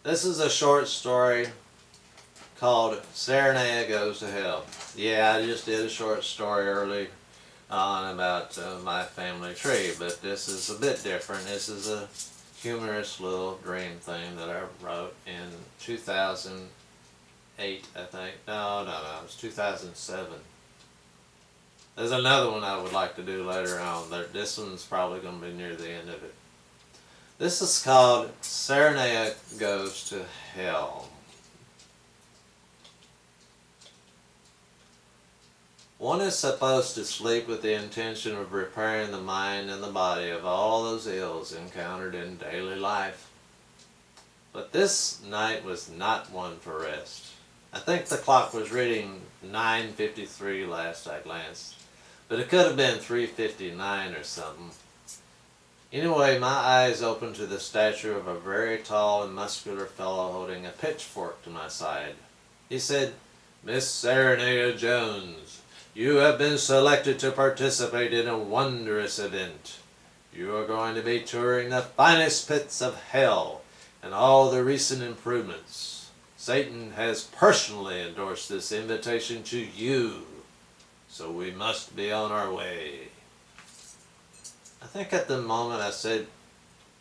This is a short story called Seranaea Goes to Hell. Yeah, I just did a short story early on about my family tree, but this is a bit different. This is a humorous little dream thing that I wrote in 2008, I think. No, it was 2007. There's another one I would like to do later on. This one's probably going to be near the end of it. This is called Seranaea Goes to Hell. One is supposed to sleep with the intention of repairing the mind and the body of all those ills encountered in daily life. But this night was not one for rest. I think the clock was reading 9:53 last I glanced, but it could have been 3:59 or something. Anyway, my eyes opened to the stature of a very tall and muscular fellow holding a pitchfork to my side. He said, "Miss Seranaea Jones, you have been selected to participate in a wondrous event. You are going to be touring the finest pits of hell and all the recent improvements. Satan has personally endorsed this invitation to you, so we must be on our way." I think at the moment I said,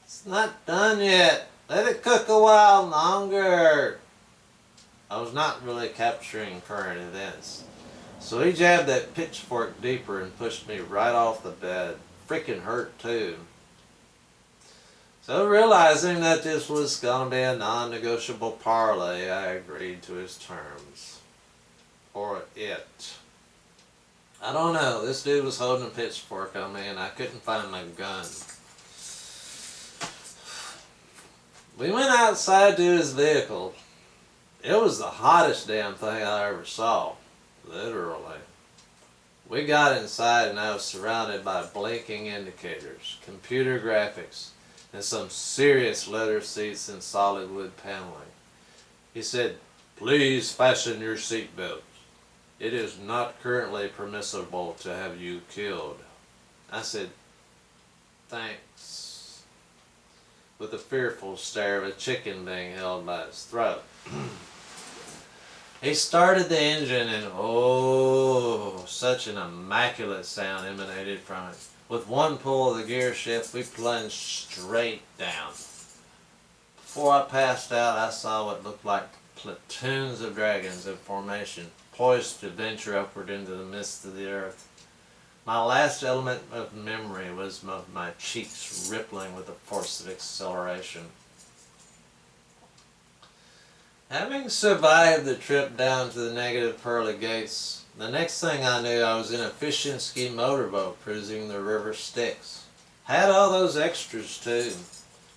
"It's not done yet. Let it cook a while longer." I was not really capturing current events. So he jabbed that pitchfork deeper and pushed me right off the bed. Freaking hurt too. So realizing that this was going to be a non-negotiable parlay, I agreed to his terms. Or it. I don't know. This dude was holding a pitchfork on me and I couldn't find my gun. We went outside to his vehicle. It was the hottest damn thing I ever saw. Literally. We got inside and I was surrounded by blinking indicators, computer graphics, and some serious leather seats and solid wood paneling. He said, "Please fasten your seatbelts. It is not currently permissible to have you killed." I said, "Thanks," with the fearful stare of a chicken being held by its throat. He started the engine and oh, such an immaculate sound emanated from it. With one pull of the gear shift, we plunged straight down. Before I passed out, I saw what looked like platoons of dragons in formation, poised to venture upward into the midst of the earth. My last element of memory was my cheeks rippling with the force of acceleration. Having survived the trip down to the negative pearly gates, the next thing I knew I was in a Fishinsky motorboat cruising the River Styx. Had all those extras too.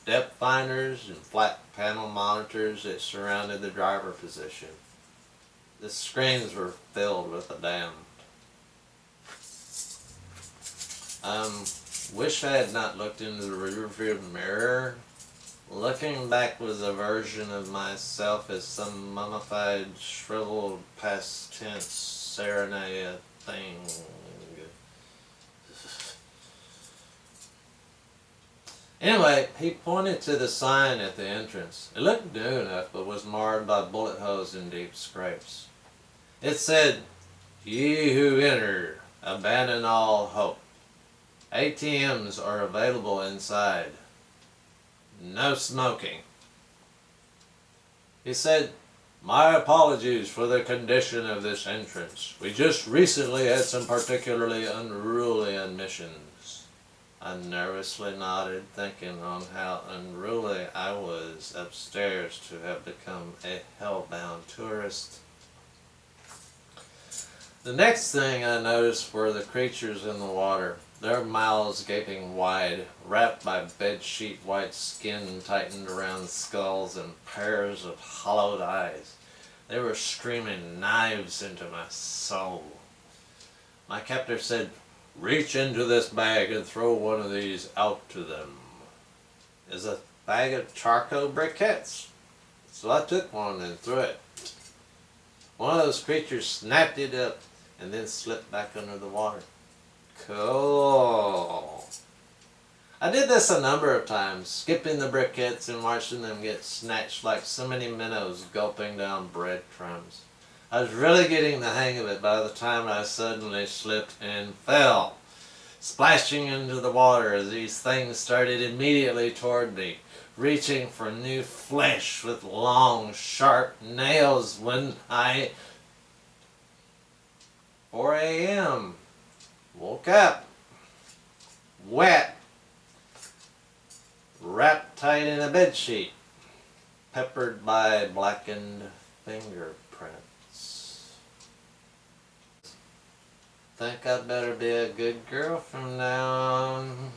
Depth finders and flat panel monitors that surrounded the driver position. The screens were filled with the damned. Wish I had not looked into the rearview mirror. Looking back was a version of myself as some mummified, shriveled, past tense Seranaea thing. Anyway, he pointed to the sign at the entrance. It looked new enough, but was marred by bullet holes and deep scrapes. It said, "Ye who enter, abandon all hope. ATMs are available inside. No smoking." He said, "My apologies for the condition of this entrance. We just recently had some particularly unruly admissions." I nervously nodded, thinking on how unruly I was upstairs to have become a hellbound tourist. The next thing I noticed were the creatures in the water, their mouths gaping wide, wrapped by bedsheet white skin tightened around skulls and pairs of hollowed eyes. They were screaming knives into my soul. My captor said, "Reach into this bag and throw one of these out to them." It's a bag of charcoal briquettes. So I took one and threw it. One of those creatures snapped it up and then slipped back under the water. Cool. I did this a number of times, skipping the briquettes and watching them get snatched like so many minnows gulping down breadcrumbs. I was really getting the hang of it by the time I suddenly slipped and fell, splashing into the water as these things started immediately toward me, reaching for new flesh with long, sharp nails when 4 a.m. woke up, wet, wrapped tight in a bedsheet, peppered by blackened fingerprints. Think I'd better be a good girl from now on.